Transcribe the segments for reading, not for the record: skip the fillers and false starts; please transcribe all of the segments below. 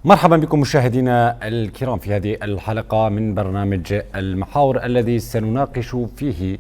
مرحبا بكم مشاهدينا الكرام في هذه الحلقة من برنامج المحاور الذي سنناقش فيه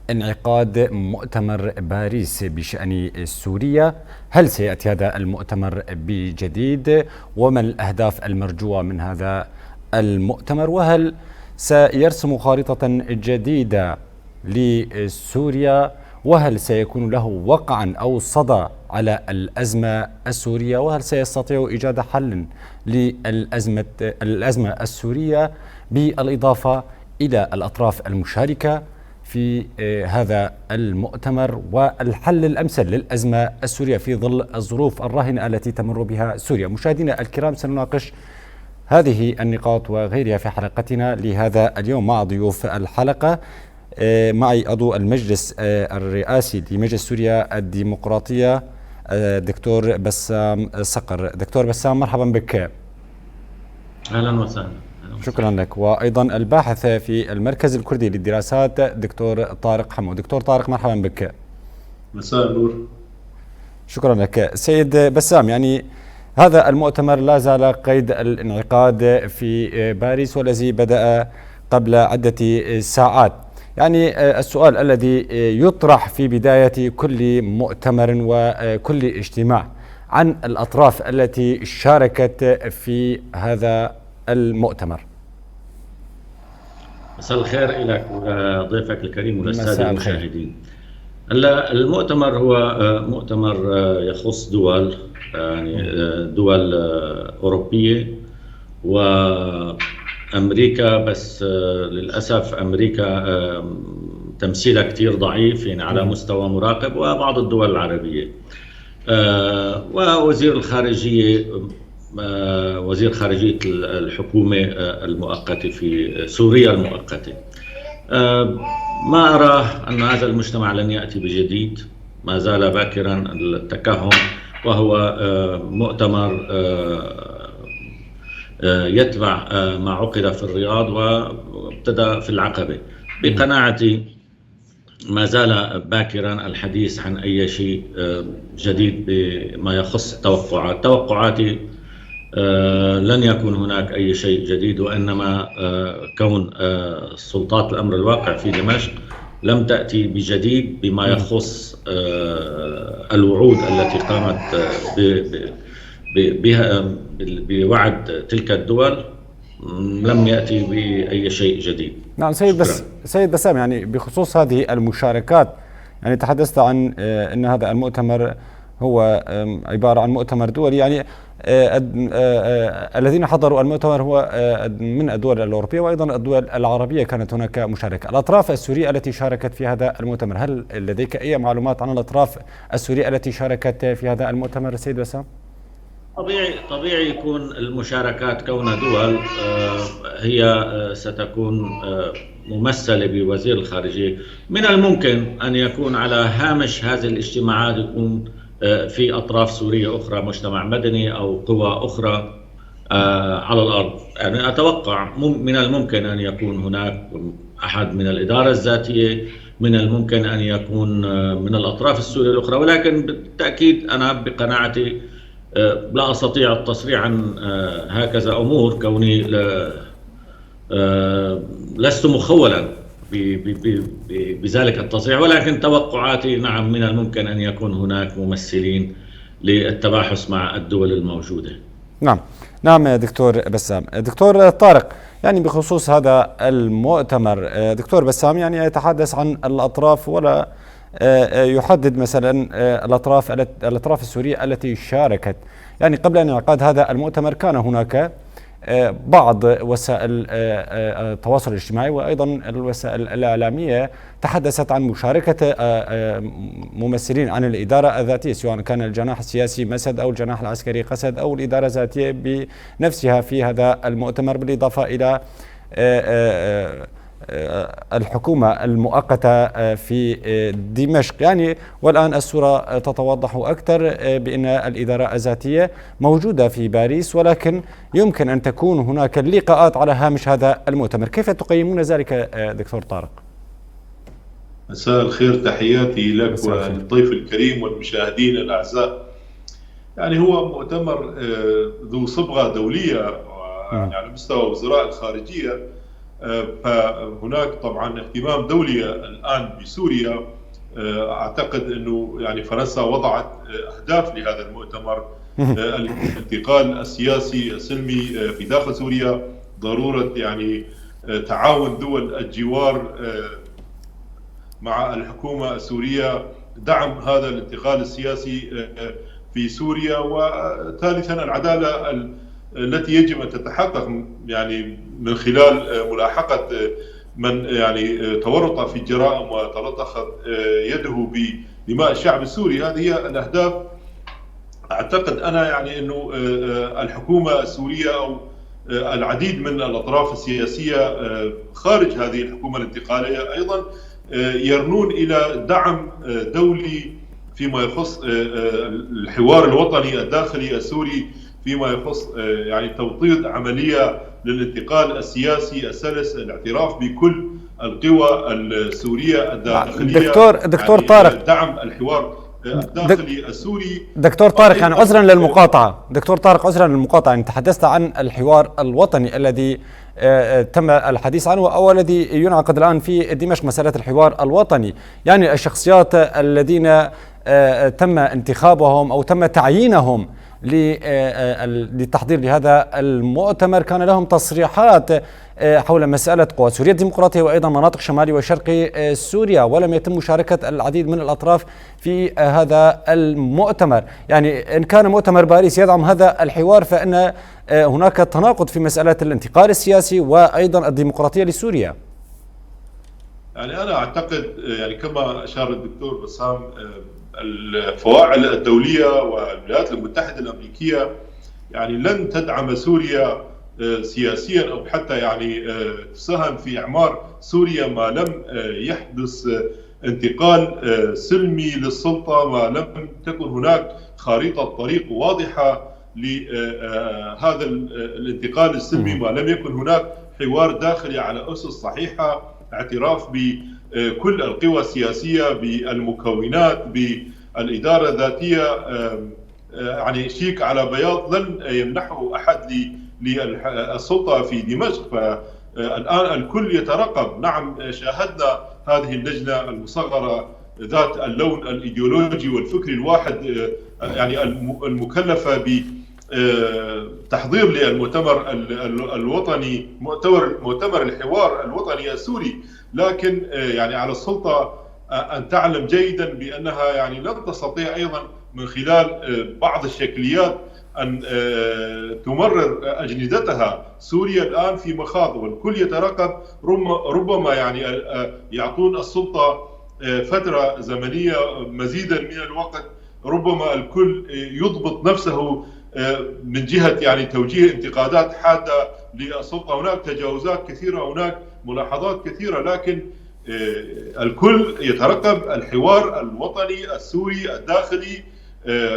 انعقاد مؤتمر باريس بشأن سوريا. هل سيأتي هذا المؤتمر بجديد؟ وما الأهداف المرجوة من هذا المؤتمر؟ وهل سيرسم خارطة جديدة لسوريا؟ وهل سيكون له وقعا أو صدى على الأزمة السورية؟ وهل سيستطيع إيجاد حل للأزمة السورية بالإضافة إلى الأطراف المشاركة في هذا المؤتمر والحل الأمثل للأزمة السورية في ظل الظروف الراهنة التي تمر بها سوريا؟ مشاهدينا الكرام، سنناقش هذه النقاط وغيرها في حلقتنا لهذا اليوم مع ضيوف الحلقة. معي عضو المجلس الرئاسي لمجلس سوريا الديمقراطية دكتور بسام صقر. دكتور بسام، مرحبا بك. أهلا وسهلا. شكرا لك. وأيضا الباحث في المركز الكردي للدراسات دكتور طارق حمو. دكتور طارق، مرحبا بك. مساء النور. شكرا لك. سيد بسام، يعني هذا المؤتمر لا زال قيد الانعقاد في باريس والذي بدأ قبل عدة ساعات. يعني السؤال الذي يطرح في بداية كل مؤتمر وكل اجتماع عن الأطراف التي شاركت في هذا المؤتمر. مساء الخير لك وضيفك الكريم والسادة المشاهدين. المؤتمر هو مؤتمر يخص دول، يعني دول أوروبية وأمريكا، بس للأسف أمريكا تمثيلها كتير ضعيف يعني على مستوى مراقب، وبعض الدول العربية. ووزير الخارجية وزير خارجية الحكومة المؤقتة في سوريا المؤقتة. ما أرى أن هذا المجتمع لن يأتي بجديد، ما زال باكرا التكهن، وهو مؤتمر يتبع ما عقد في الرياض وابتدى في العقبة. بقناعتي ما زال باكرا الحديث عن أي شيء جديد بما يخص التوقعات. توقعاتي لن يكون هناك أي شيء جديد، وإنما كون سلطات الأمر الواقع في دمشق لم تأتي بجديد بما يخص الوعود التي قامت بها بوعد تلك الدول، لم يأتي بأي شيء جديد. نعم سيد بسام، يعني بخصوص هذه المشاركات، يعني تحدثت عن أن هذا المؤتمر هو عبارة عن مؤتمر دولي، يعني الذين حضروا المؤتمر هو من الدول الأوروبية وأيضا الدول العربية كانت هناك مشاركة. الأطراف السورية التي شاركت في هذا المؤتمر، هل لديك أي معلومات عن الأطراف السورية التي شاركت في هذا المؤتمر سيد بسام؟ طبيعي يكون المشاركات كون دول هي ستكون ممثلة بوزير الخارجية. من الممكن أن يكون على هامش هذه الاجتماعات يكون في أطراف سورية أخرى، مجتمع مدني أو قوى أخرى على الأرض. يعني أتوقع من الممكن أن يكون هناك أحد من الإدارة الذاتية، من الممكن أن يكون من الأطراف السورية الأخرى، ولكن بالتأكيد أنا بقناعتي لا أستطيع التصريح عن هكذا أمور، كوني لست مخولا بذلك التصريح، ولكن توقعاتي نعم من الممكن أن يكون هناك ممثلين للتباحث مع الدول الموجودة. نعم دكتور بسام. دكتور طارق، يعني بخصوص هذا المؤتمر، دكتور بسام يعني يتحدث عن الأطراف ولا يحدد مثلا الأطراف السورية التي شاركت. يعني قبل أن ينعقد هذا المؤتمر كان هناك بعض وسائل التواصل الاجتماعي وأيضا الوسائل الإعلامية تحدثت عن مشاركة ممثلين عن الإدارة الذاتية، سواء كان الجناح السياسي مسد أو الجناح العسكري قسد أو الإدارة الذاتية بنفسها في هذا المؤتمر، بالإضافة إلى الحكومة المؤقتة في دمشق. يعني والآن الصورة تتوضح أكثر بأن الإدارة الذاتية موجودة في باريس، ولكن يمكن أن تكون هناك لقاءات على هامش هذا المؤتمر. كيف تقيمون ذلك دكتور طارق؟ مساء الخير، تحياتي لك وللضيف الكريم والمشاهدين الأعزاء. يعني هو مؤتمر ذو صبغة دولية يعني على مستوى وزراء الخارجية. فهناك طبعا اهتمام دولي الآن بسوريا. أعتقد أنه يعني فرنسا وضعت أهداف لهذا المؤتمر: الانتقال السياسي السلمي في داخل سوريا، ضرورة يعني تعاون دول الجوار مع الحكومة السورية، دعم هذا الانتقال السياسي في سوريا، وثالثا العدالة التي يجب أن تتحقق يعني من خلال ملاحقة من يعني تورط في الجرائم وتلطخت يده بدماء الشعب السوري. هذه هي الأهداف. أعتقد أنا يعني أنه الحكومة السورية أو العديد من الأطراف السياسية خارج هذه الحكومة الانتقالية أيضا يرنون إلى دعم دولي فيما يخص الحوار الوطني الداخلي السوري، فيما يخص يعني توطيد عملية للانتقال السياسي السلس، الاعتراف بكل القوى السورية الداخلية. دكتور يعني طارق، دعم الحوار الداخلي السوري. دكتور طارق، يعني عذرا للمقاطعة، دكتور طارق عذرا للمقاطعة، يعني تحدثت عن الحوار الوطني الذي تم الحديث عنه أو الذي ينعقد الآن في دمشق، مسألة الحوار الوطني. يعني الشخصيات الذين تم انتخابهم أو تم تعيينهم للتحضير لهذا المؤتمر كان لهم تصريحات حول مسألة قوى سوريا الديمقراطية وأيضا مناطق شمالي وشرقي سوريا، ولم يتم مشاركة العديد من الأطراف في هذا المؤتمر. يعني إن كان مؤتمر باريس يدعم هذا الحوار فإن هناك تناقض في مسألة الانتقال السياسي وأيضا الديمقراطية لسوريا. يعني أنا أعتقد يعني كما أشار الدكتور بسام، الفواعل الدولية والولايات المتحدة الأمريكية يعني لن تدعم سوريا سياسيا أو حتى يعني تساهم في إعمار سوريا ما لم يحدث انتقال سلمي للسلطة، ما لم تكن هناك خريطة طريق واضحة لهذا الانتقال السلمي، ما لم يكن هناك حوار داخلي على أسس صحيحة، اعتراف بكل القوى السياسية بالمكونات بالإدارة الذاتية. يعني شيك على بياض لن يمنحه أحد للسلطة في دمشق. فالآن الكل يترقب. نعم، شاهدنا هذه اللجنة المصغرة ذات اللون الإيديولوجي والفكري الواحد يعني المكلفة بتحضير للمؤتمر الوطني، مؤتمر الحوار الوطني السوري. لكن يعني على السلطة أن تعلم جيدا بأنها يعني لن تستطيع أيضا من خلال بعض الشكليات أن تمرر أجندتها. سوريا الآن في مخاض والكل يترقب، ربما يعني يعطون السلطة فترة زمنية مزيدا من الوقت، ربما الكل يضبط نفسه من جهة يعني توجيه انتقادات حادة للسلطة. هناك تجاوزات كثيرة، هناك ملاحظات كثيرة، لكن الكل يترقب الحوار الوطني السوري الداخلي،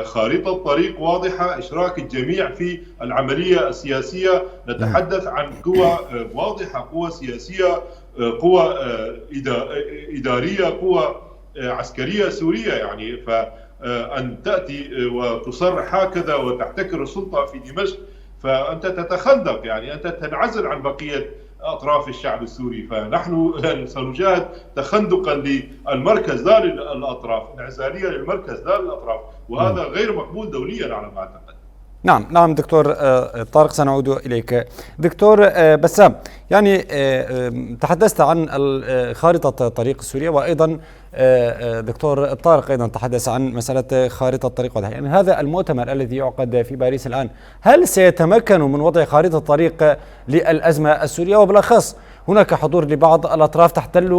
خارطة طريق واضحة، إشراك الجميع في العملية السياسية. نتحدث عن قوى واضحة، قوى سياسية، قوى إدارية، قوى عسكرية سورية. يعني فأن تأتي وتصرح هكذا وتحتكر السلطة في دمشق فأنت تتخندق، يعني أنت تنعزل عن بقية أطراف الشعب السوري. فنحن سنجاهد تخندقا للمركز لا للأطراف، انعزالية للمركز لا للأطراف، وهذا غير مقبول دوليا على ما أعتقد. نعم دكتور طارق، سنعود إليك. دكتور بسام، يعني تحدثت عن خارطة طريق سوريا، وأيضا دكتور طارق أيضا تحدث عن مسألة خارطة طريق واضحة. يعني هذا المؤتمر الذي يعقد في باريس الآن، هل سيتمكن من وضع خارطة طريق للأزمة السورية؟ وبالأخص هناك حضور لبعض الأطراف تحتل،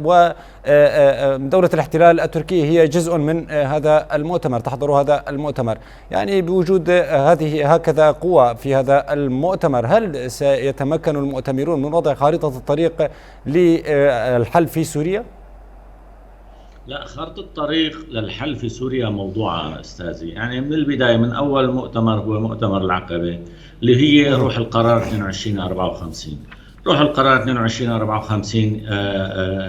ودولة الاحتلال التركية هي جزء من هذا المؤتمر، تحضر هذا المؤتمر. يعني بوجود هذه هكذا قوة في هذا المؤتمر، هل سيتمكن المؤتمرون من وضع خارطة الطريق للحل في سوريا؟ لا، خارطة الطريق للحل في سوريا موضوع أستاذي. يعني من البداية، من أول مؤتمر هو مؤتمر العقبة اللي هي روح القرار 2254. روح القرار 2254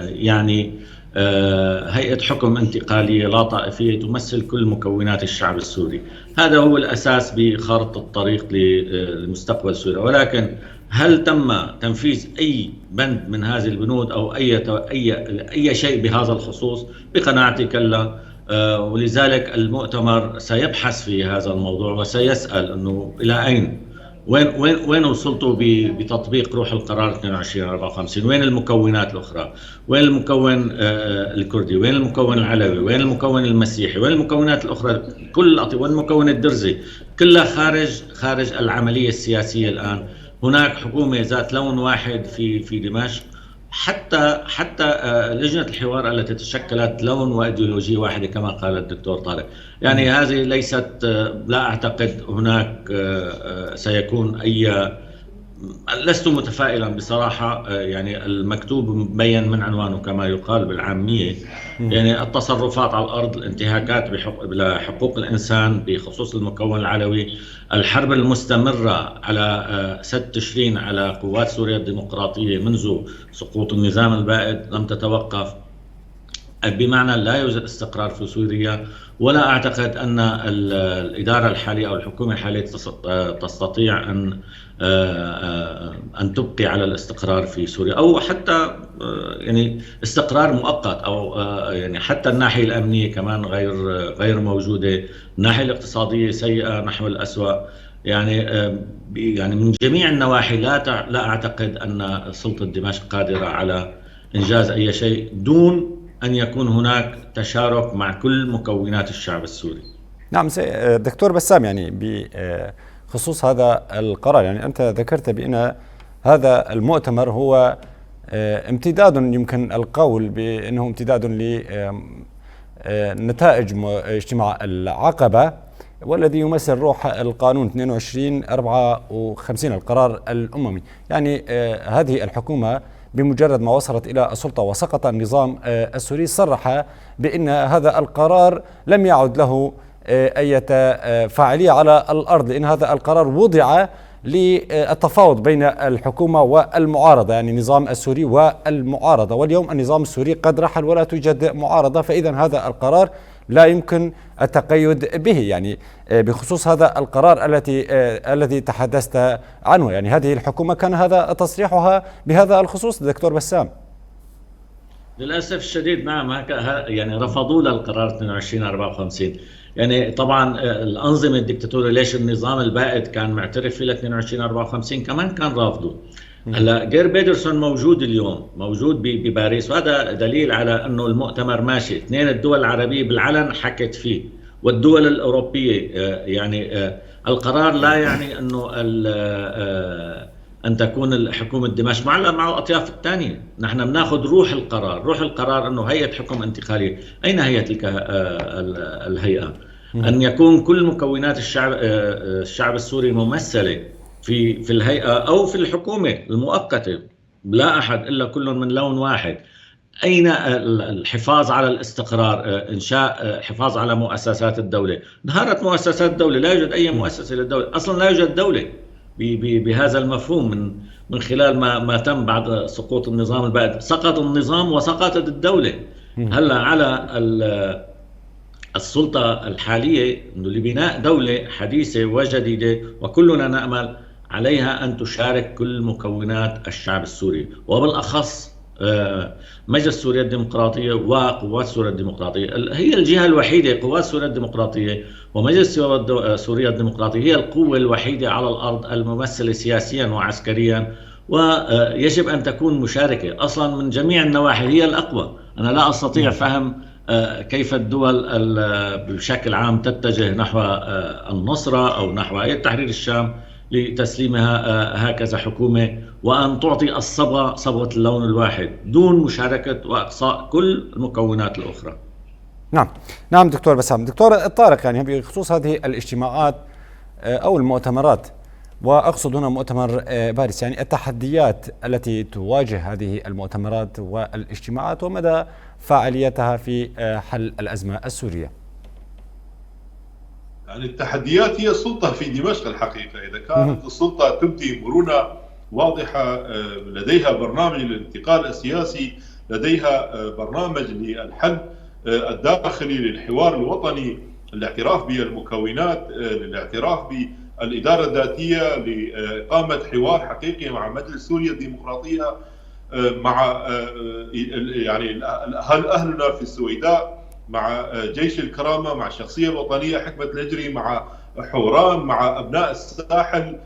يعني هيئة حكم انتقالية لا طائفية تمثل كل مكونات الشعب السوري. هذا هو الأساس بخارطة الطريق لمستقبل سوريا. ولكن هل تم تنفيذ أي بند من هذه البنود أو أي شيء بهذا الخصوص؟ بقناعتي كلا. ولذلك المؤتمر سيبحث في هذا الموضوع وسيسأل أنه إلى أين وين وصلتوا بتطبيق روح القرار 2254؟ وين المكونات الأخرى؟ وين المكون الكردي؟ وين المكون العلوي؟ وين المكون المسيحي؟ وين المكونات الأخرى؟ وين المكون الدرزي؟ كلها خارج العملية السياسية الآن. هناك حكومة ذات لون واحد في دمشق. حتى لجنة الحوار التي تشكلت لون وإيديولوجية واحدة كما قال الدكتور طارق. يعني هذه ليست، لا أعتقد هناك سيكون لست متفائلا بصراحة. يعني المكتوب مبين من عنوانه كما يقال بالعامية. يعني التصرفات على الأرض، الانتهاكات بحقوق الإنسان بخصوص المكون العلوي، الحرب المستمرة على سد تشرين على قوات سوريا الديمقراطية منذ سقوط النظام البائد لم تتوقف، بمعنى لا يوجد استقرار في سوريا. ولا أعتقد أن الإدارة الحالية أو الحكومة الحالية تستطيع أن تبقي على الاستقرار في سوريا، أو حتى يعني استقرار مؤقت، أو يعني حتى الناحية الأمنية كمان غير موجودة. الناحية الاقتصادية سيئة نحو الأسوأ. يعني من جميع النواحي لا أعتقد أن سلطة دمشق قادرة على إنجاز أي شيء دون أن يكون هناك تشارك مع كل مكونات الشعب السوري. نعم دكتور بسام، يعني بخصوص هذا القرار، يعني أنت ذكرت بأن هذا المؤتمر هو امتداد، يمكن القول بأنه امتداد لنتائج اجتماع العقبة، والذي يمثل روح القانون 2254 القرار الأممي. يعني هذه الحكومة بمجرد ما وصلت إلى السلطة وسقط النظام السوري صرح بأن هذا القرار لم يعد له أي فاعلية على الأرض، لأن هذا القرار وضع للتفاوض بين الحكومة والمعارضة، يعني النظام السوري والمعارضة. واليوم النظام السوري قد رحل ولا توجد معارضة، فإذا هذا القرار لا يمكن التقيد به. يعني بخصوص هذا القرار الذي تحدثت عنه، يعني هذه الحكومة كان هذا تصريحها بهذا الخصوص دكتور بسام. للأسف الشديد نعم، يعني رفضوا القرار 2254. يعني طبعا الأنظمة الدكتاتورية، ليش النظام البائد كان معترف في 2254 كمان كان رافضه. هلا جير بيدرسون موجود اليوم، موجود بباريس، وهذا دليل على انه المؤتمر ماشي. 2 الدول العربية بالعلن حكت فيه، والدول الأوروبية. يعني القرار لا يعني انه ان تكون حكومة دمشق مع الاطياف الثانية. نحن بناخذ روح القرار انه هيئة حكم انتقالية. اين هي تلك الهيئة؟ ان يكون كل مكونات الشعب السوري ممثلة في الهيئة أو في الحكومة المؤقتة، لا أحد إلا كل من لون واحد. أين الحفاظ على الاستقرار؟ إنشاء حفاظ على مؤسسات الدولة. انهارت مؤسسات الدولة، لا يوجد أي مؤسسة للدولة، أصلا لا يوجد دولة بهذا المفهوم. من خلال ما تم بعد سقوط النظام البائد، سقط النظام وسقطت الدولة. هلا على السلطة الحالية لبناء دولة حديثة وجديدة، وكلنا نأمل عليها أن تشارك كل مكونات الشعب السوري، وبالأخص مجلس سوريا الديمقراطية وقوات سوريا الديمقراطية. هي الجهة الوحيدة، قوات سوريا الديمقراطية ومجلس سوريا الديمقراطية هي القوة الوحيدة على الأرض الممثلة سياسيا وعسكريا، ويجب أن تكون مشاركة أصلا من جميع النواحي. هي الأقوى. أنا لا أستطيع فهم كيف الدول بشكل عام تتجه نحو النصرة أو نحو هيئة تحرير الشام لتسليمها هكذا حكومة، وأن تعطي صبغة اللون الواحد دون مشاركة وإقصاء كل المكونات الأخرى. نعم دكتور بسام. دكتور طارق، يعني بخصوص هذه الاجتماعات أو المؤتمرات، وأقصد هنا مؤتمر باريس، يعني التحديات التي تواجه هذه المؤتمرات والاجتماعات ومدى فاعليتها في حل الأزمة السورية. يعني التحديات هي السلطة في دمشق الحقيقة. إذا كانت السلطة تبدي مرونة واضحة، لديها برنامج للانتقال السياسي، لديها برنامج للحل الداخلي للحوار الوطني، الاعتراف بالمكونات، الاعتراف بالإدارة الذاتية، لإقامة حوار حقيقي مع مجلس سوريا الديمقراطية، مع يعني أهلنا في السويداء، مع جيش الكرامة، مع الشخصية الوطنية حكمة الهجري، مع حوران، مع أبناء الساحل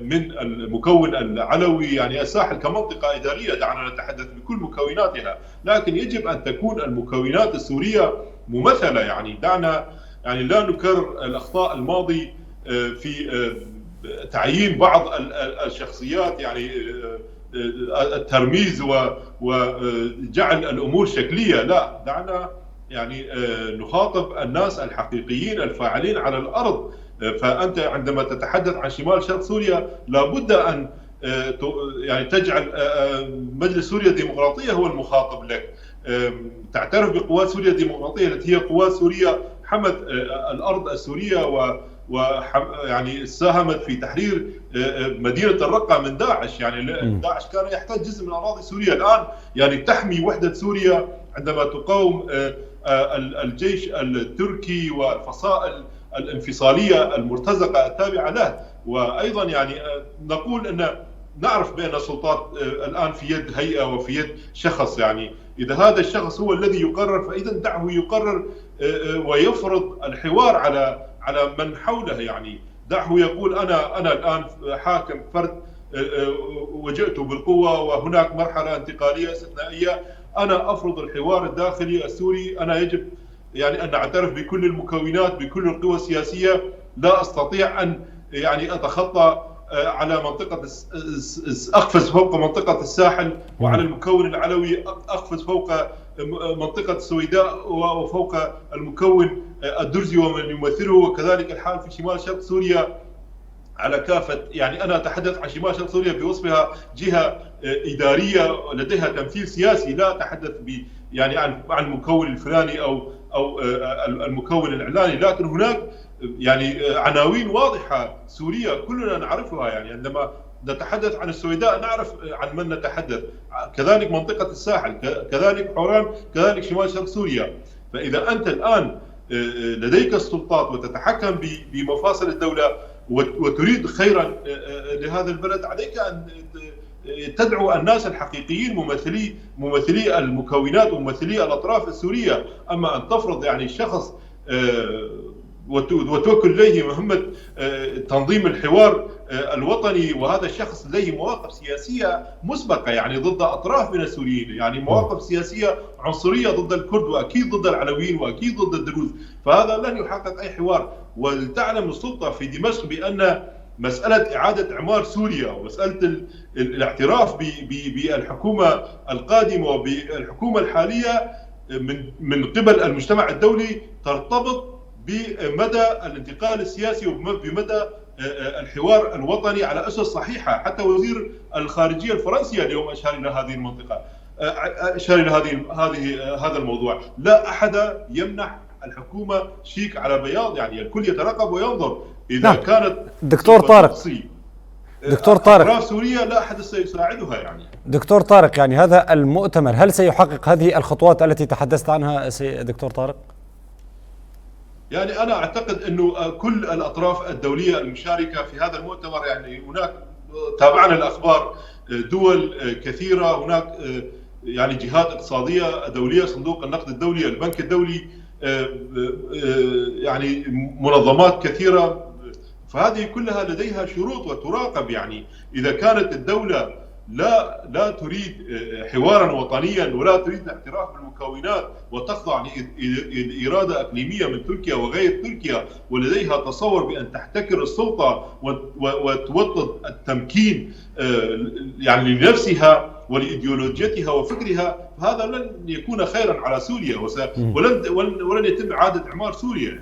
من المكون العلوي. يعني الساحل كمنطقة إدارية دعنا نتحدث بكل مكوناتها، لكن يجب أن تكون المكونات السورية ممثلة. يعني دعنا يعني لا نكرر الأخطاء الماضي في تعيين بعض الشخصيات، يعني الترميز وجعل الأمور شكلية. لا، دعنا يعني نخاطب الناس الحقيقيين الفاعلين على الأرض. فأنت عندما تتحدث عن شمال شرق سوريا لابد أن يعني تجعل مجلس سوريا الديمقراطية هو المخاطب لك، تعترف بقوات سوريا الديمقراطية التي هي قوات سوريا حمت الأرض السورية يعني ساهمت في تحرير مدينة الرقة من داعش. يعني داعش كان يحتل جزء من أراضي سوريا، الآن يعني تحمي وحدة سوريا عندما تقاوم الجيش التركي والفصائل الانفصالية المرتزقة التابعة له. وأيضا يعني نقول أن نعرف بأن السلطات الآن في يد هيئة وفي يد شخص، يعني إذا هذا الشخص هو الذي يقرر فإذا دعه يقرر ويفرض الحوار على من حوله. يعني دعه يقول أنا الآن حاكم فرد وجئت بالقوة وهناك مرحلة انتقالية استثنائية، أنا أفرض الحوار الداخلي السوري، أنا يجب يعني أن أعترف بكل المكونات بكل القوى السياسية، لا أستطيع أن يعني أتخطى على منطقة أقفز فوق منطقة الساحل، وعلى المكون العلوي أقفز فوق منطقة السويداء وفوق المكون الدرزي ومن يمثله، وكذلك الحال في شمال شرق سوريا على كافة. يعني أنا أتحدث عن شمال شرق سوريا بوصفها جهة إدارية لديها تمثيل سياسي، لا أتحدث يعني عن المكون الفلاني أو المكون الإعلاني، لكن هناك يعني عناوين واضحة سورية كلنا نعرفها. يعني عندما نتحدث عن السويداء نعرف عن من نتحدث، كذلك منطقة الساحل، كذلك حوران، كذلك شمال شرق سوريا. فإذا أنت الآن لديك السلطات وتتحكم بمفاصل الدولة وتريد خيرا لهذا البلد، عليك أن تدعو الناس الحقيقيين ممثلي المكونات وممثلي الأطراف السورية. أما أن تفرض يعني شخص وتوكل إليه مهمة تنظيم الحوار الوطني، وهذا الشخص لديه مواقف سياسية مسبقة يعني ضد أطراف من السوريين، يعني مواقف سياسية عنصرية ضد الكرد وأكيد ضد العلويين وأكيد ضد الدروز، فهذا لن يحقق أي حوار. ولتعلم السلطة في دمشق بأن مسألة إعادة إعمار سوريا ومسألة الاعتراف بالحكومة القادمة وبالحكومة الحالية من قبل المجتمع الدولي ترتبط بمدى الانتقال السياسي وبمدى الحوار الوطني على أسس صحيحة. حتى وزير الخارجية الفرنسي اليوم أشار إلى هذه المنطقة، أشار إلى هذا الموضوع. لا أحد يمنح الحكومة شيك على بياض، يعني الكل يترقب وينظر. إذا كانت دكتور طارق أطراف سوريا لا أحد سيساعدها. يعني دكتور طارق، يعني هذا المؤتمر هل سيحقق هذه الخطوات التي تحدثت عنها دكتور طارق؟ يعني أنا أعتقد أنه كل الأطراف الدولية المشاركة في هذا المؤتمر، يعني هناك تابعنا الأخبار دول كثيرة، هناك يعني جهات اقتصادية دولية، صندوق النقد الدولي، البنك الدولي، يعني منظمات كثيرة، فهذه كلها لديها شروط وتراقب. يعني إذا كانت الدولة لا تريد حوارا وطنيا ولا تريد الاعتراف بالمكونات وتخضع لإرادة إقليمية من تركيا وغير تركيا، ولديها تصور بأن تحتكر السلطة وتوطد التمكين يعني لنفسها ولإيديولوجيتها وفكرها، هذا لن يكون خيرا على سوريا ولن يتم إعادة إعمار سوريا.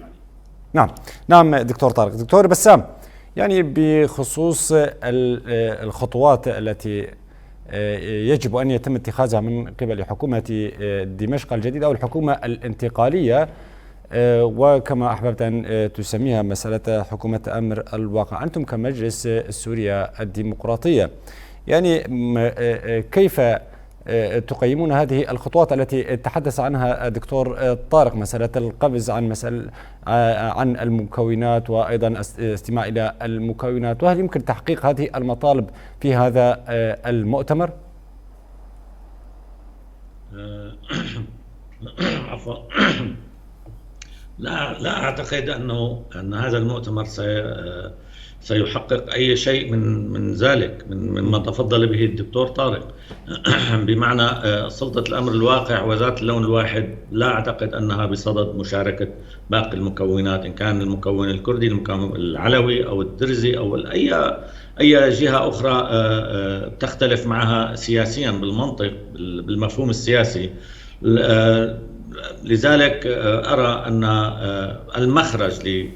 يعني نعم دكتور طارق. دكتور بسام، يعني بخصوص الخطوات التي يجب أن يتم اتخاذها من قبل حكومة دمشق الجديدة أو الحكومة الانتقالية، وكما أحببت أن تسميها مسألة حكومة أمر الواقع، أنتم كمجلس سوريا الديمقراطية يعني كيف تقيمون هذه الخطوات التي تحدث عنها الدكتور طارق، مسألة القفز عن المكونات وأيضا استماع إلى المكونات، وهل يمكن تحقيق هذه المطالب في هذا المؤتمر؟ عفوا. لا أعتقد أن هذا المؤتمر سيحقق أي شيء من ذلك، من ما تفضل به الدكتور طارق. بمعنى سلطة الأمر الواقع وذات اللون الواحد لا أعتقد أنها بصدد مشاركة باقي المكونات، إن كان المكون الكردي، المكون العلوي أو الدرزي أو أي جهة أخرى تختلف معها سياسيا بالمنطق بالمفهوم السياسي. لذلك أرى أن المخرج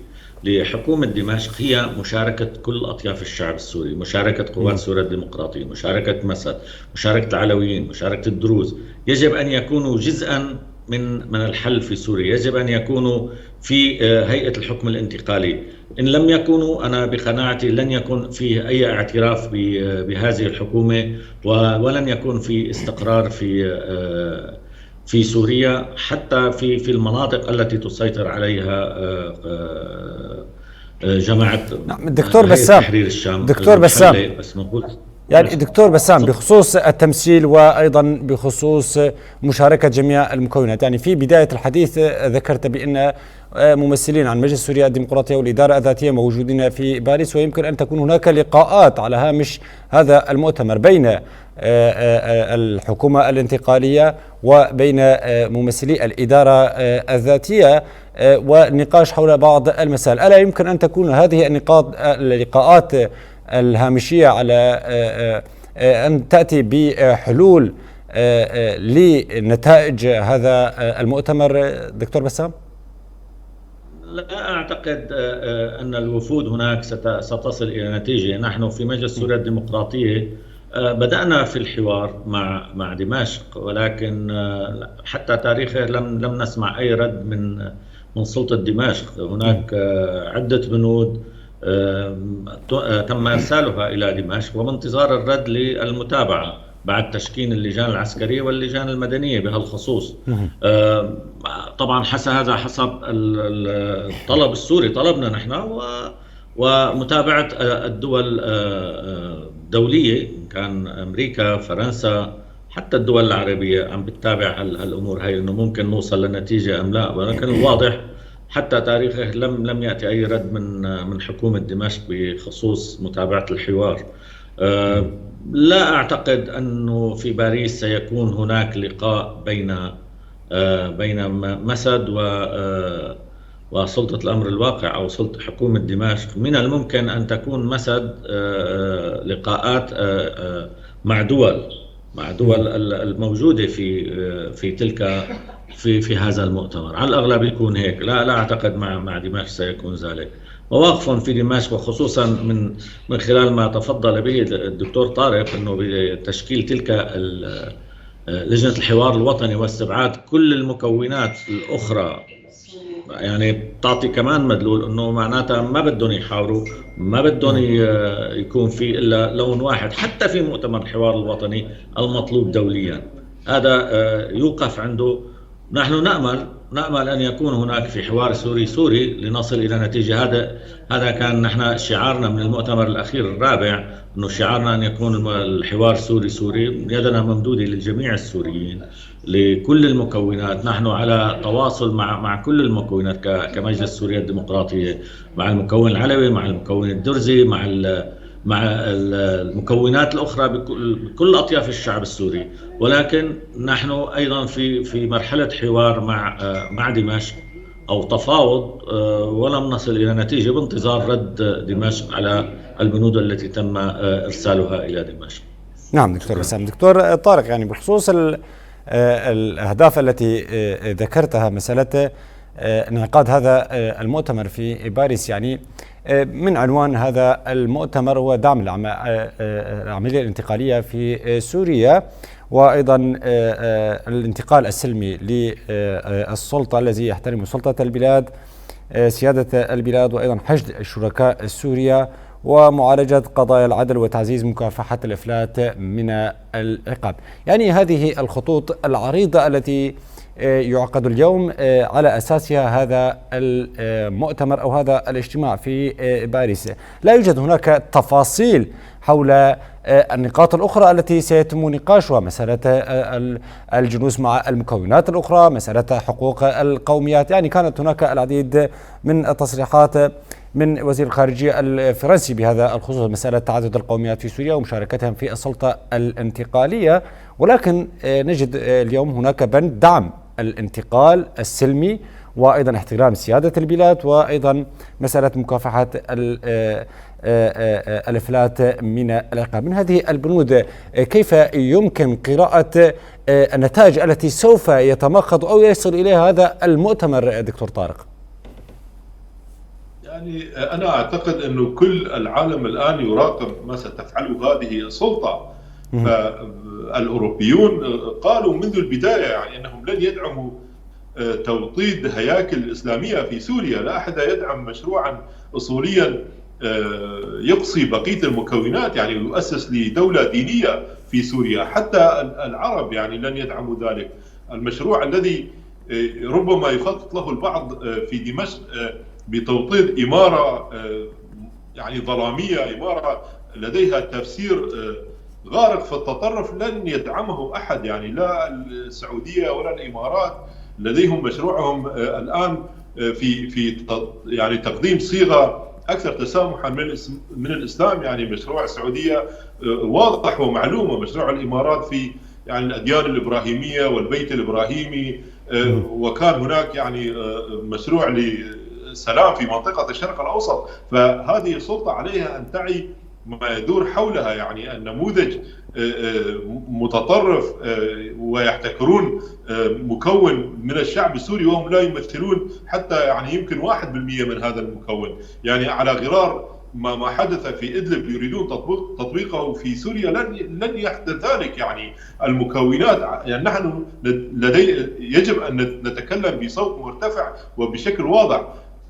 لحكومة دمشق هي مشاركة كل أطياف الشعب السوري، مشاركة قوات سوريا الديمقراطية، مشاركة مسد، مشاركة العلويين، مشاركة الدروز. يجب أن يكونوا جزءا من الحل في سوريا، يجب أن يكونوا في هيئة الحكم الانتقالي. إن لم يكونوا، أنا بقناعتي لن يكون فيه أي اعتراف بهذه الحكومة، ولن يكون في استقرار في سوريا، حتى في المناطق التي تسيطر عليها جماعة دكتور بسام، تحرير الشام. دكتور بسام، يعني دكتور بسام، بخصوص التمثيل وأيضا بخصوص مشاركة جميع المكونات، يعني في بداية الحديث ذكرت بأن ممثلين عن مجلس سوريا الديمقراطية والإدارة الذاتية موجودين في باريس، ويمكن أن تكون هناك لقاءات على هامش هذا المؤتمر بين الحكومة الانتقالية وبين ممثلي الإدارة الذاتية والنقاش حول بعض المسائل. ألا يمكن أن تكون هذه اللقاءات الهامشية على أن تأتي بحلول لنتائج هذا المؤتمر دكتور بسام؟ لا أعتقد أن الوفود هناك ستصل إلى نتيجة. نحن في مجلس سوريا الديمقراطية بدأنا في الحوار مع دمشق، ولكن حتى تاريخه لم نسمع أي رد من سلطة دمشق. هناك عدة بنود تم إرسالها إلى دمشق وبانتظار الرد للمتابعة بعد تشكيل اللجان العسكرية واللجان المدنية بهالخصوص. طبعا هذا حسب الطلب السوري، طلبنا نحن ومتابعة الدول الدولية، إن كان أمريكا، فرنسا، حتى الدول العربية عم بتتابع الأمور هاي، إنه ممكن نوصل لنتيجة أم لا. ولكن الواضح حتى تاريخه لم يأتي أي رد من حكومة دمشق بخصوص متابعة الحوار. لا أعتقد أنه في باريس سيكون هناك لقاء بين مسد وسلطة الأمر الواقع أو سلطة حكومة دمشق. من الممكن أن تكون مسد لقاءات مع دول الموجودة في هذا المؤتمر. على الأغلب يكون هيك. لا أعتقد مع دمشق سيكون ذلك. مواقف في دمشق، وخصوصا من خلال ما تفضل به الدكتور طارق، أنه بتشكيل تلك لجنة الحوار الوطني واستبعاد كل المكونات الأخرى، يعني بتعطي كمان مدلول انه معناتها ما بدهم يحاوروا، ما بدهم يكون في الا لون واحد حتى في مؤتمر الحوار الوطني المطلوب دوليا. هذا يوقف عنده. نحن نأمل ان يكون هناك في حوار سوري لنصل الى نتيجة. هذا كان نحن شعارنا من المؤتمر الاخير الرابع، انه شعارنا ان يكون الحوار سوري. يدنا ممدودة للجميع السوريين، لكل المكونات. نحن على تواصل مع كل المكونات كمجلس سوريا الديمقراطية، مع المكون العلوي، مع المكون الدرزي، مع المكونات الأخرى، بكل أطياف الشعب السوري. ولكن نحن أيضا في مرحلة حوار مع دمشق أو تفاوض، ولم نصل إلى نتيجة، بانتظار رد دمشق على البنود التي تم إرسالها إلى دمشق. نعم دكتور بسام. دكتور طارق، يعني بخصوص الأهداف التي ذكرتها، مسألة انعقاد هذا المؤتمر في باريس، يعني من عنوان هذا المؤتمر هو دعم العملية الانتقالية في سوريا، وأيضا الانتقال السلمي للسلطة الذي يحترم سلطة البلاد، سيادة البلاد، وأيضا حشد الشركاء السوريا، ومعالجة قضايا العدل وتعزيز مكافحة الإفلات من العقاب. يعني هذه الخطوط العريضة التي يعقد اليوم على أساسها هذا المؤتمر أو هذا الاجتماع في باريس. لا يوجد هناك تفاصيل حول النقاط الأخرى التي سيتم نقاشها، مسألة الجلوس مع المكونات الأخرى، مسألة حقوق القوميات. يعني كانت هناك العديد من التصريحات من وزير الخارجية الفرنسي بهذا الخصوص، مسألة تعدد القوميات في سوريا ومشاركتهم في السلطة الانتقالية. ولكن نجد اليوم هناك بند دعم الانتقال السلمي وأيضا احترام سيادة البلاد وأيضا مسألة مكافحة الإفلات من العقاب. من هذه البنود كيف يمكن قراءة النتائج التي سوف يتمخض أو يصل إليها هذا المؤتمر دكتور طارق؟ يعني أنا أعتقد أنه كل العالم الآن يراقب ما ستفعله هذه السلطة. فالأوروبيون قالوا منذ البداية يعني أنهم لن يدعموا توطيد هياكل إسلامية في سوريا. لا أحد يدعم مشروعا أصوليا يقصي بقية المكونات، يعني يؤسس لدولة دينية في سوريا. حتى العرب يعني لن يدعموا ذلك. المشروع الذي ربما يخطط له البعض في دمشق بتوطيد إمارة يعني ظلامية، إمارة لديها تفسير غارق في التطرف، لن يدعمه أحد. يعني لا السعودية ولا الإمارات لديهم مشروعهم الآن في يعني تقديم صيغة أكثر تسامحا من الإسلام. يعني مشروع السعودية واضح ومعلوم، مشروع الإمارات في يعني الأديان الإبراهيمية والبيت الإبراهيمي، وكان هناك يعني مشروع للسلام في منطقة الشرق الأوسط. فهذه السلطة عليها أن تعي ما يدور حولها، يعني النموذج متطرف ويحتكرون مكون من الشعب السوري وهم لا يمثلون حتى يعني يمكن 1% من هذا المكون. يعني على غرار ما حدث في إدلب يريدون تطبيقه في سوريا، لن يحدث ذلك. يعني المكونات، يعني نحن يجب أن نتكلم بصوت مرتفع وبشكل واضح.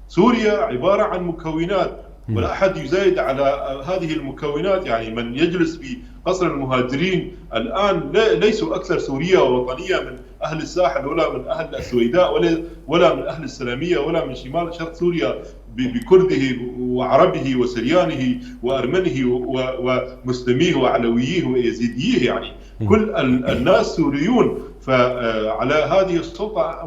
سوريا عبارة عن مكونات ولا أحد يزايد على هذه المكونات. يعني من يجلس في قصر المهاجرين الآن ليسوا أكثر سورية ووطنية من أهل الساحل ولا من أهل السويداء ولا من أهل السلامية ولا من شمال شرق سوريا بكرده وعربه وسريانه وأرمنه ومسلميه وعلويه ويزيديه. يعني كل الناس سوريون. فعلى هذه السلطة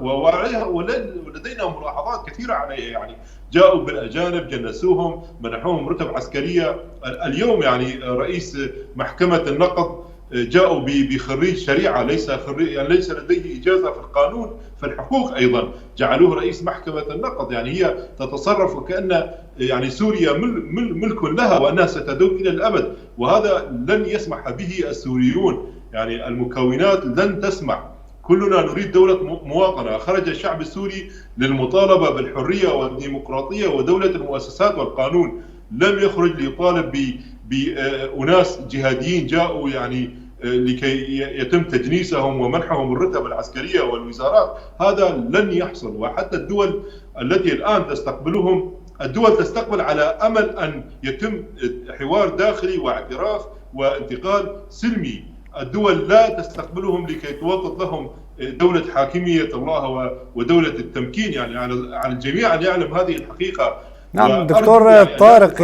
ولدينا ملاحظات كثيرة عليها. يعني جاءوا بالأجانب، جنسوهم، منحوهم رتب عسكرية. اليوم يعني رئيس محكمة النقض جاءوا بخريج شريعة، يعني ليس لديه إجازة في القانون، في الحقوق أيضا جعلوه رئيس محكمة النقض. يعني هي تتصرف وكأن يعني سوريا ملك لها وأنها ستدوم إلى الأبد، وهذا لن يسمح به السوريون. يعني المكونات لن تسمح. كلنا نريد دولة مواطنة. خرج الشعب السوري للمطالبة بالحرية والديمقراطية ودولة المؤسسات والقانون، لم يخرج ليطالب بأناس جهاديين جاءوا يعني لكي يتم تجنيسهم ومنحهم الرتب العسكرية والوزارات. هذا لن يحصل. وحتى الدول التي الآن تستقبلهم، الدول تستقبل على أمل أن يتم حوار داخلي واعتراف وانتقال سلمي. الدول لا تستقبلهم لكي توطد لهم دولة حاكمية الله ودولة التمكين. يعني على الجميع أن يعلم هذه الحقيقة. نعم دكتور طارق،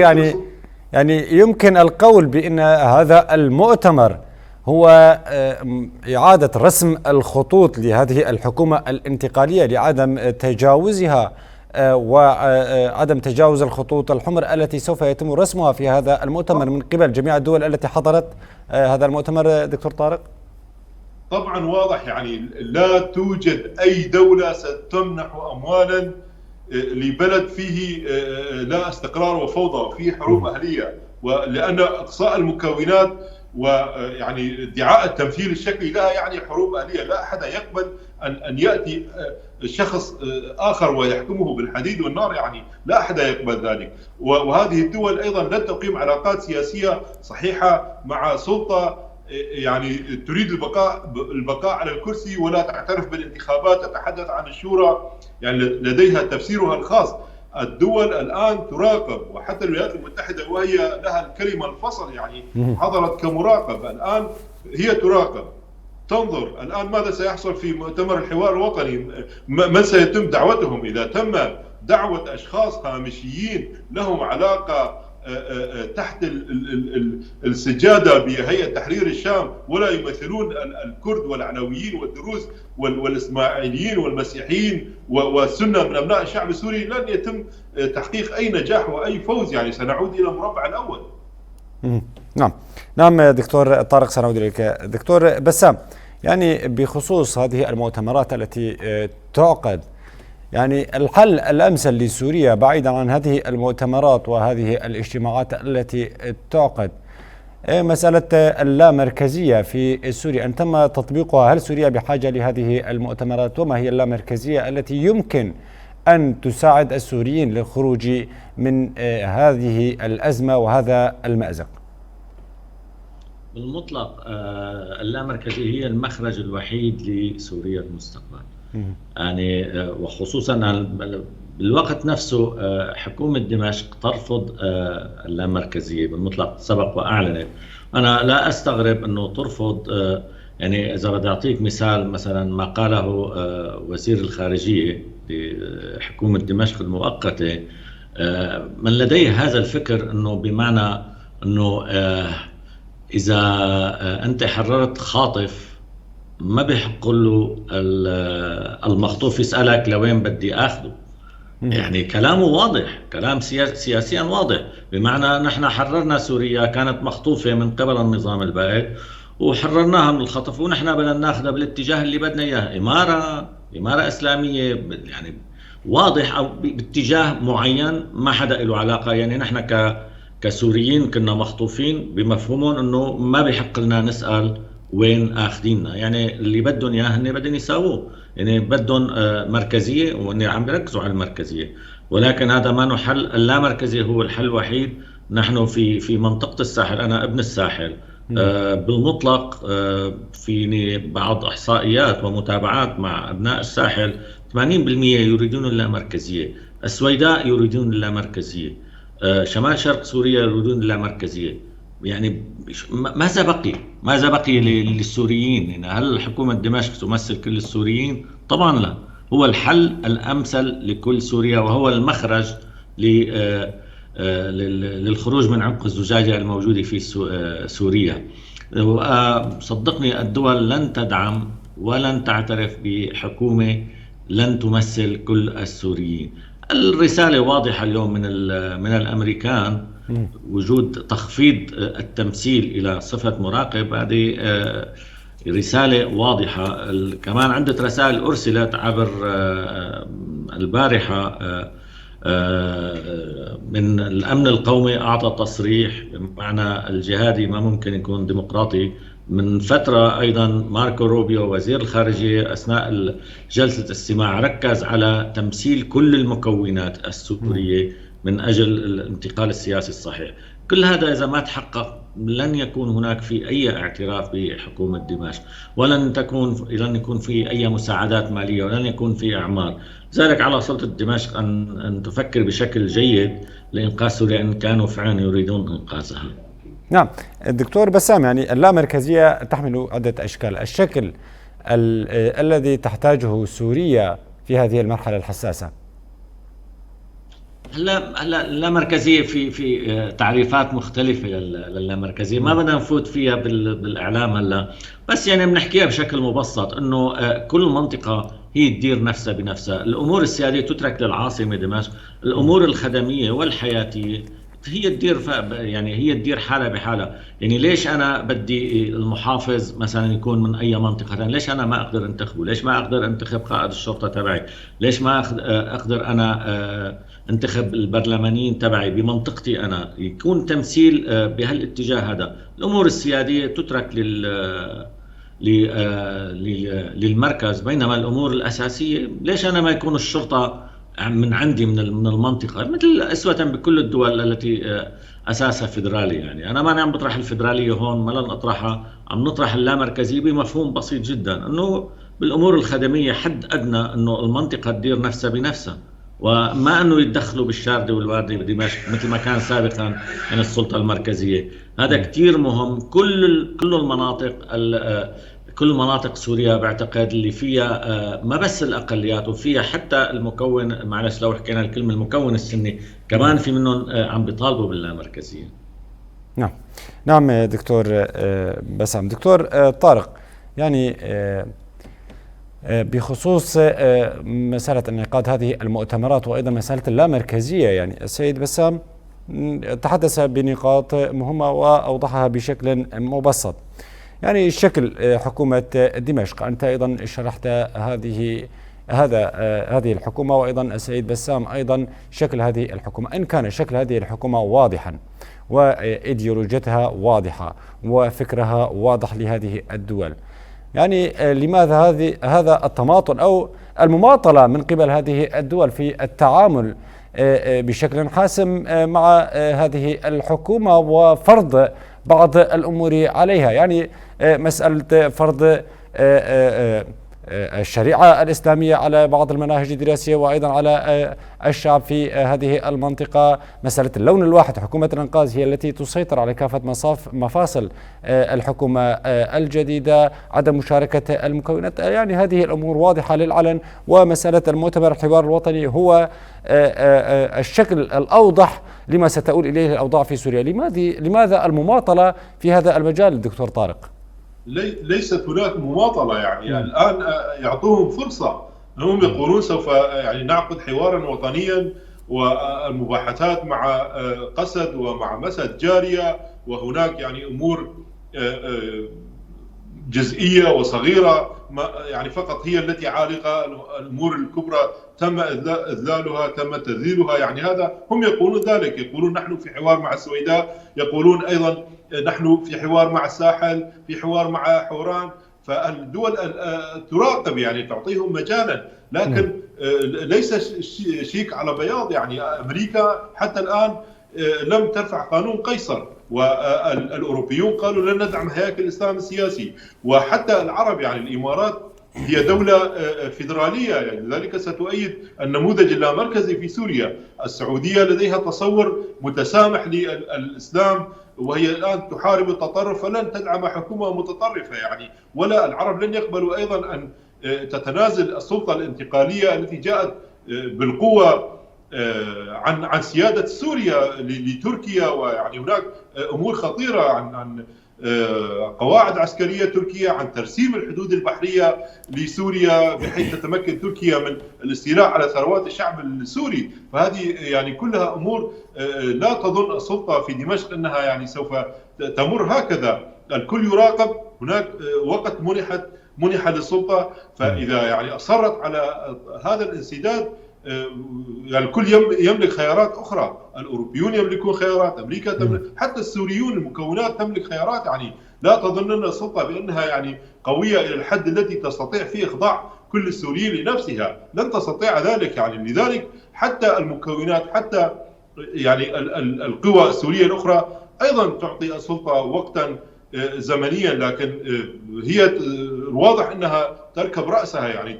يعني يمكن القول بأن هذا المؤتمر هو إعادة رسم الخطوط لهذه الحكومة الانتقالية لعدم تجاوزها وعدم تجاوز الخطوط الحمر التي سوف يتم رسمها في هذا المؤتمر من قبل جميع الدول التي حضرت هذا المؤتمر. دكتور طارق، طبعا واضح يعني لا توجد أي دولة ستمنح أموالا لبلد فيه لا استقرار وفوضى وفيه حروب أهلية، ولأن إقصاء المكونات ويعني ادعاء التمثيل الشكلي لها يعني حروب أهلية. لا أحد يقبل أن يأتي شخص آخر ويحكمه بالحديد والنار. يعني لا أحد يقبل ذلك. وهذه الدول أيضا لن تقيم علاقات سياسية صحيحة مع سلطة يعني تريد البقاء على الكرسي ولا تعترف بالانتخابات، تتحدث عن الشورى، يعني لديها تفسيرها الخاص. الدول الآن تراقب، وحتى الولايات المتحدة وهي لها الكلمة الفصل يعني حضرت كمراقب، الآن هي تراقب تنظر الآن ماذا سيحصل في مؤتمر الحوار الوطني، من سيتم دعوتهم. إذا تم دعوة أشخاص هامشيين لهم علاقة تحت السجادة بهيئة تحرير الشام ولا يمثلون الكرد والعلويين والدروز والإسماعيليين والمسيحيين والسنة من أبناء الشعب السوري، لن يتم تحقيق أي نجاح وأي فوز، يعني سنعود إلى المربع الأول. نعم دكتور طارق، سنعود إليك. دكتور بسام، يعني بخصوص هذه المؤتمرات التي تعقد، يعني الحل الأمثل لسوريا بعيدا عن هذه المؤتمرات وهذه الاجتماعات التي تعقد مسألة اللامركزية في سوريا، أن تم تطبيقها. هل سوريا بحاجة لهذه المؤتمرات؟ وما هي اللامركزية التي يمكن أن تساعد السوريين للخروج من هذه الأزمة وهذا المأزق؟ بالمطلق اللامركزية هي المخرج الوحيد لسوريا المستقبل. يعني وخصوصا بالوقت نفسه حكومة دمشق ترفض اللامركزية بالمطلق، سبق وأعلنت. أنا لا أستغرب أنه ترفض. يعني إذا بدي أعطيك مثال، مثلا ما قاله وزير الخارجية لحكومة دمشق المؤقتة، من لديه هذا الفكر أنه بمعنى أنه إذا أنت حررت خاطف ما بيحق له المخطوف يسألك لوين بدي أخذه. يعني كلامه واضح، كلام سياسيا واضح، بمعنى نحن حررنا سوريا، كانت مخطوفة من قبل النظام البائد وحررناها من الخطف، ونحن بدنا ناخذها بالاتجاه اللي بدنا إياه، إمارة إسلامية، يعني واضح، أو باتجاه معين ما حدا له علاقة. يعني نحن كسوريين كنا مخطوفين بمفهومهم أنه ما بيحق لنا نسأل وين آخذيننا، يعني اللي بدهم إياه هن بدهم يساووه، يعني بدهم مركزية، وإن عم بيركزوا على المركزية، ولكن هذا ما له حل. اللامركزية هو الحل الوحيد. نحن في منطقة الساحل، أنا ابن الساحل، بالمطلق فيني بعض إحصائيات ومتابعات مع أبناء الساحل، 80% يريدون اللامركزية، السويداء يريدون اللامركزية، شمال شرق سوريا يريدون اللامركزية. يعني ماذا بقي للسوريين؟ يعني هل حكومة دمشق تمثل كل السوريين؟ طبعا لا. هو الحل الأمثل لكل سوريا، وهو المخرج للخروج من عنق الزجاجة الموجودة في سوريا. صدقني الدول لن تدعم ولن تعترف بحكومة لن تمثل كل السوريين. الرسالة واضحة اليوم من الأمريكان، وجود تخفيض التمثيل إلى صفة مراقب، هذه رسالة واضحة. كمان عدة رسائل أرسلت عبر البارحة من الأمن القومي، أعطى تصريح بمعنى الجهادي ما ممكن يكون ديمقراطي. من فترة أيضا ماركو روبيو وزير الخارجية أثناء جلسة استماع ركز على تمثيل كل المكونات السورية من أجل الانتقال السياسي الصحيح. كل هذا إذا ما تحقق لن يكون هناك في أي اعتراف بحكومة دمشق، ولن يكون في أي مساعدات مالية، ولن يكون في إعمار. لذلك على سلطة دمشق أن تفكر بشكل جيد لإنقاذ سوريا إن كانوا فعلا يريدون إنقاذها. نعم الدكتور بسام، يعني اللامركزية تحمل عدة أشكال. الشكل الذي تحتاجه سوريا في هذه المرحلة الحساسة. هلا اللامركزية في تعريفات مختلفة للامركزية، ما بدنا نفوت فيها بالإعلام هلا، بس يعني بنحكيها بشكل مبسط انه كل منطقة هي تدير نفسها بنفسها. الأمور السيادية تترك للعاصمة دمشق، الأمور الخدمية والحياتية هي تدير حالها بحالها. يعني ليش أنا بدي المحافظ مثلا يكون من أي منطقة؟ ليش أنا ما أقدر انتخبه؟ ليش ما أقدر انتخب قائد الشرطة تبعي؟ ليش ما أقدر أنا انتخب البرلمانيين تبعي بمنطقتي أنا؟ يكون تمثيل بهالاتجاه هذا. الأمور السيادية تترك للمركز، بينما الأمور الأساسية ليش أنا ما يكون الشرطة من عندي من المنطقة، مثل أسوة بكل الدول التي أساسها فيدرالي. يعني أنا ما عم بطرح الفيدرالية هون، ما لن أطرحها، عم نطرح اللامركزية بمفهوم بسيط جدا، أنه بالأمور الخدمية حد أدنى أنه المنطقة تدير نفسها بنفسها، وما أنه يتدخلوا بالشاردة والواردة بدمشق مثل ما كان سابقا من السلطة المركزية. هذا كتير مهم. كل مناطق سوريا بعتقد اللي فيها ما بس الأقليات وفيها حتى المكون، معلش لو حكينا الكلمة المكون السني كمان في منهم عم بيطالبوا باللامركزية. نعم نعم دكتور بسام. دكتور طارق، يعني بخصوص مسألة انعقاد هذه المؤتمرات وأيضا مسألة اللامركزية، يعني السيد بسام تحدث بنقاط مهمة وأوضحها بشكل مبسط. يعني شكل حكومة دمشق، أنت أيضا شرحت هذه الحكومة، وأيضا السيد بسام أيضا شكل هذه الحكومة. إن كان شكل هذه الحكومة واضحا وإيديولوجيتها واضحة وفكرها واضح لهذه الدول، يعني لماذا هذا التماطل أو المماطلة من قبل هذه الدول في التعامل بشكل حاسم مع هذه الحكومة وفرض بعض الأمور عليها؟ يعني مسألة فرض الشريعة الإسلامية على بعض المناهج الدراسية وأيضا على الشعب في هذه المنطقة، مسألة اللون الواحد. حكومة الإنقاذ هي التي تسيطر على كافة مفاصل الحكومة الجديدة، عدم مشاركة المكونات، يعني هذه الأمور واضحة للعلن. ومسألة المؤتمر الحوار الوطني هو الشكل الأوضح لما ستؤول إليه الأوضاع في سوريا. لماذا المماطلة في هذا المجال دكتور طارق؟ ليست هناك مماطلة، يعني الآن يعطوهم فرصة. هم يقولون سوف يعني نعقد حوارا وطنيا، والمباحثات مع قسد ومع مسد جارية، وهناك يعني أمور جزئية وصغيرة يعني فقط هي التي عالقة. الأمور الكبرى تم إذلالها، تم تذليلها. يعني هذا هم يقولون ذلك، يقولون نحن في حوار مع السويداء، يقولون أيضا نحن في حوار مع الساحل، في حوار مع حوران. فالدول تراقب، يعني تعطيهم مجالا، لكن ليس شيك على بياض. يعني أمريكا حتى الآن لم ترفع قانون قيصر، والأوروبيون قالوا لن ندعم هياكل الإسلام السياسي، وحتى العرب، يعني الإمارات هي دولة فيدرالية، يعني لذلك ستؤيد النموذج اللامركزي في سوريا. السعودية لديها تصور متسامح للإسلام، وهي الآن تحارب التطرف، فلن تدعم حكومة متطرفة يعني. ولا العرب لن يقبلوا أيضا أن تتنازل السلطة الانتقالية التي جاءت بالقوة عن سيادة سوريا لتركيا. ويعني هناك أمور خطيرة عن قواعد عسكرية تركية، عن ترسيم الحدود البحرية لسوريا بحيث تتمكن تركيا من الاستيلاء على ثروات الشعب السوري. فهذه يعني كلها أمور لا تظن السلطة في دمشق أنها يعني سوف تمر هكذا. الكل يراقب، هناك وقت منح للسلطة، فإذا يعني أصرت على هذا الانسداد يعني الكل يملك خيارات أخرى. الأوروبيون يملكون خيارات، أمريكا تملك، حتى السوريون المكونات تملك خيارات. يعني لا تظنن السلطة بأنها يعني قوية إلى الحد الذي تستطيع فيه إخضاع كل السوريين لنفسها، لن تستطيع ذلك. يعني لذلك حتى المكونات، حتى يعني القوى السورية الأخرى أيضا تعطي السلطة وقتا زمنيا، لكن هي واضح أنها تركب رأسها، يعني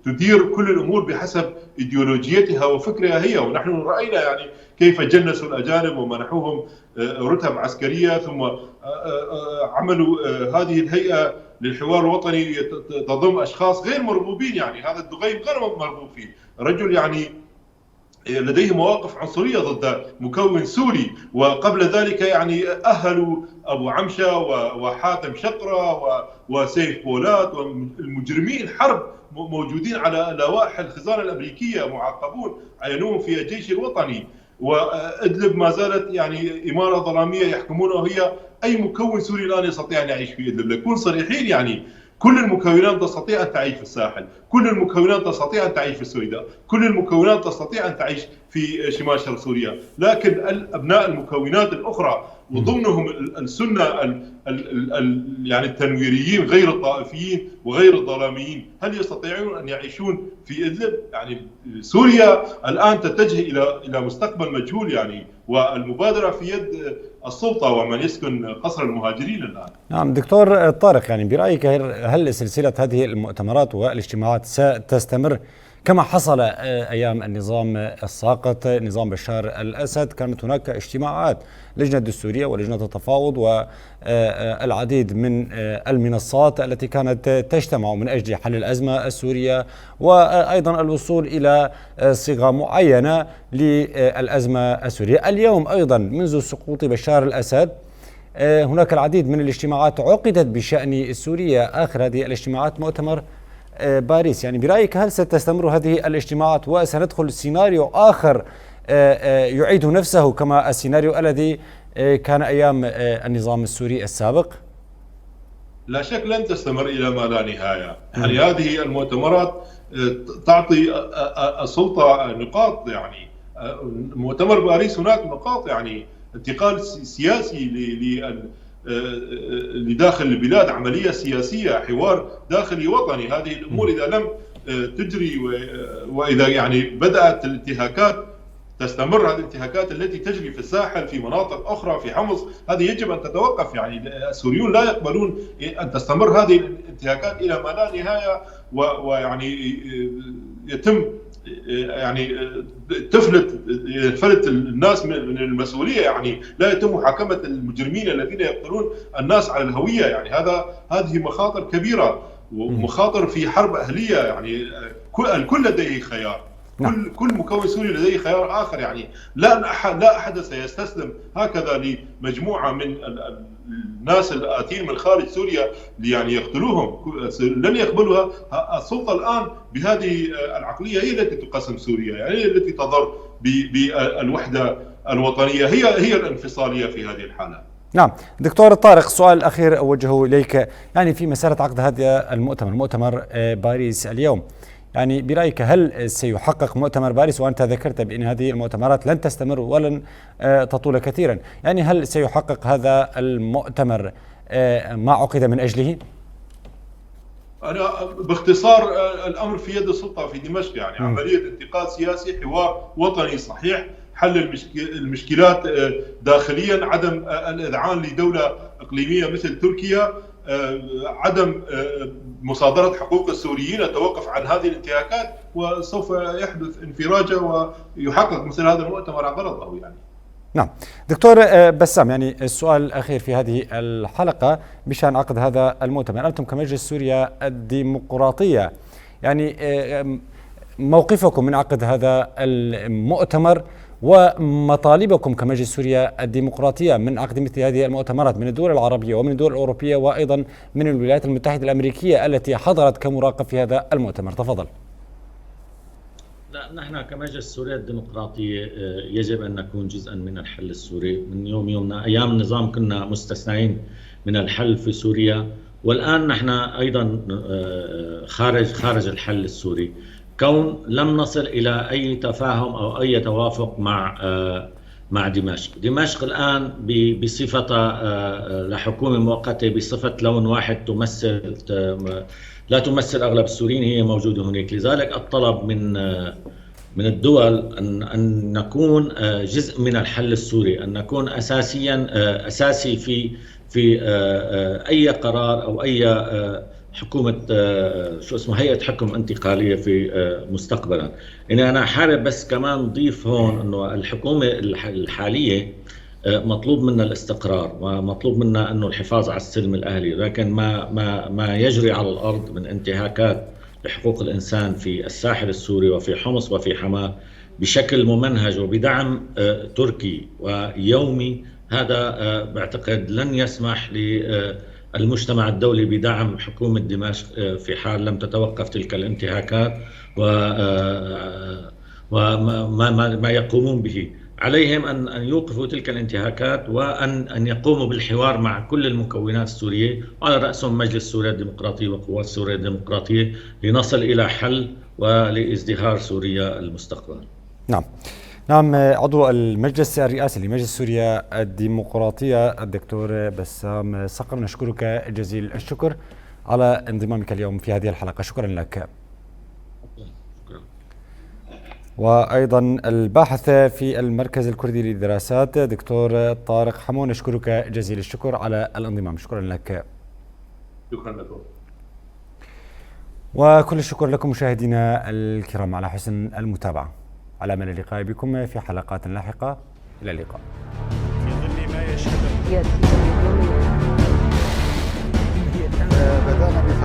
تدير كل الأمور بحسب إيديولوجيتها وفكرها هي. ونحن رأينا يعني كيف جنسوا الأجانب ومنحوهم رتب عسكرية، ثم عملوا هذه الهيئة للحوار الوطني تضم أشخاص غير مرغوبين. يعني هذا الدغيم غير مرغوب فيه، رجل يعني لديه مواقف عنصرية ضد مكون سوري. وقبل ذلك يعني أهلوا أبو عمشة وحاتم شقرة وسيف بولات والمجرمين الحرب موجودين على لوائح الخزانة الأمريكية، معاقبون، عينوهم في الجيش الوطني. وإدلب ما زالت يعني إمارة ظلامية يحكمونها، وهي أي مكون سوري الآن يستطيع أن يعيش في إدلب. نكون صريحين، يعني كل المكونات تستطيع أن تعيش في الساحل، كل المكونات تستطيع أن تعيش في السويداء، كل المكونات تستطيع أن تعيش في شمال شرق سوريا. لكن الأبناء المكونات الأخرى وضمنهم السنة يعني التنويريين غير الطائفيين وغير الظلاميين، هل يستطيعون أن يعيشون في إدلب؟ يعني سوريا الآن تتجه إلى مستقبل مجهول يعني، والمبادرة في يد السلطة ومن يسكن قصر المهاجرين الآن. نعم دكتور طارق، يعني برأيك هل سلسلة هذه المؤتمرات والاجتماعات ستستمر كما حصل أيام النظام الساقط نظام بشار الأسد. كانت هناك اجتماعات لجنة دستورية ولجنة التفاوض والعديد من المنصات التي كانت تجتمع من أجل حل الأزمة السورية وأيضا الوصول إلى صيغة معينة للأزمة السورية. اليوم أيضا منذ سقوط بشار الأسد هناك العديد من الاجتماعات عقدت بشأن سوريا، آخر هذه الاجتماعات مؤتمر باريس. يعني برأيك هل ستستمر هذه الاجتماعات وسندخل سيناريو آخر يعيد نفسه كما السيناريو الذي كان أيام النظام السوري السابق؟ لا شك لن تستمر إلى ما لا نهاية. يعني هذه المؤتمرات تعطي السلطة نقاط، يعني مؤتمر باريس هناك نقاط، يعني انتقال سياسي لداخل البلاد، عملية سياسية، حوار داخلي وطني. هذه الأمور إذا لم تجري وإذا يعني بدأت الانتهاكات تستمر، هذه الانتهاكات التي تجري في الساحل في مناطق أخرى في حمص، هذه يجب أن تتوقف. يعني السوريون لا يقبلون أن تستمر هذه الانتهاكات إلى ما لا نهاية، ويعني يتم يعني تفلت الناس من المسؤولية. يعني لا يتم محاكمة المجرمين الذين يقتلون الناس على الهوية. يعني هذه مخاطر كبيرة ومخاطر في حرب أهلية. يعني الكل لديه خيار، كل مكون سوري لديه خيار آخر. يعني لا أحد سيستسلم هكذا لمجموعة من الناس الآتين من خارج سوريا يعني يقتلوهم، لن يقبلها. السلطة الآن بهذه العقلية هي التي تقسم سوريا، يعني هي التي تضر بالوحدة الوطنية، هي الانفصالية في هذه الحالة. نعم دكتور طارق، السؤال الأخير أوجهه إليك، يعني في مسألة عقد هذا مؤتمر باريس اليوم، يعني برأيك هل سيحقق مؤتمر باريس، وأنت ذكرت بأن هذه المؤتمرات لن تستمر ولن تطول كثيرا، يعني هل سيحقق هذا المؤتمر ما عقد من أجله؟ أنا باختصار الأمر في يد السلطة في دمشق. يعني عملية انتقال سياسي، حوار وطني صحيح، حل المشكلات داخليا، عدم الإذعان لدولة إقليمية مثل تركيا، عدم مصادرة حقوق السوريين، التوقف عن هذه الانتهاكات، وسوف يحدث انفراجة ويحقق مثل هذا المؤتمر غرضه. يعني نعم دكتور بسام، يعني السؤال الأخير في هذه الحلقة بشأن عقد هذا المؤتمر، أنتم كمجلس سوريا الديمقراطية، يعني موقفكم من عقد هذا المؤتمر ومطالبكم كمجلس سوريا الديمقراطية من عقد مثل هذه المؤتمرات من الدول العربية ومن الدول الأوروبية وأيضا من الولايات المتحدة الأمريكية التي حضرت كمراقب في هذا المؤتمر. تفضل. لا، نحن كمجلس سوريا الديمقراطية يجب أن نكون جزءا من الحل السوري. من يومنا أيام النظام كنا مستثنين من الحل في سوريا، والآن نحن أيضا خارج الحل السوري، كون لم نصل إلى أي تفاهم أو أي توافق مع دمشق الآن بصفتها لحكومة مؤقتة بصفة لون واحد لا تمثل أغلب السوريين، هي موجودة هناك. لذلك الطلب من الدول أن نكون جزء من الحل السوري، أن نكون أساسي في أي قرار أو أي حكومة هيئة حكم انتقالية في مستقبلا. يعني أنا حابب بس كمان نضيف هون أنه الحكومة الحالية مطلوب منا الاستقرار ومطلوب منا أنه الحفاظ على السلم الأهلي، لكن ما يجري على الأرض من انتهاكات لحقوق الإنسان في الساحل السوري وفي حمص وفي حماة بشكل ممنهج وبدعم تركي ويومي، هذا بعتقد لن يسمح للمجتمع الدولي بدعم حكومة دمشق في حال لم تتوقف تلك الانتهاكات وما يقومون به. عليهم أن يوقفوا تلك الانتهاكات وأن يقوموا بالحوار مع كل المكونات السورية، وعلى رأسهم مجلس سوريا الديمقراطي وقوات سوريا الديمقراطية، لنصل إلى حل ولازدهار سوريا المستقبل. نعم عضو المجلس الرئاسي لمجلس سوريا الديمقراطية الدكتور بسام صقر، نشكرك جزيل الشكر على انضمامك اليوم في هذه الحلقة. شكرا لك. وأيضا الباحث في المركز الكردي للدراسات دكتور طارق حمو، نشكرك جزيل الشكر على الانضمام. شكرا لك. شكرا لكم. وأيضا الباحث في المركز الكردي للدراسات دكتور طارق حمو، نشكرك جزيل الشكر على الانضمام. شكرا لك. شكرا لكم. وكل الشكر لكم مشاهدينا الكرام على حسن المتابعة. على أمل اللقاء بكم في حلقات لاحقة. إلى اللقاء. في ظل ما يشهد بدأنا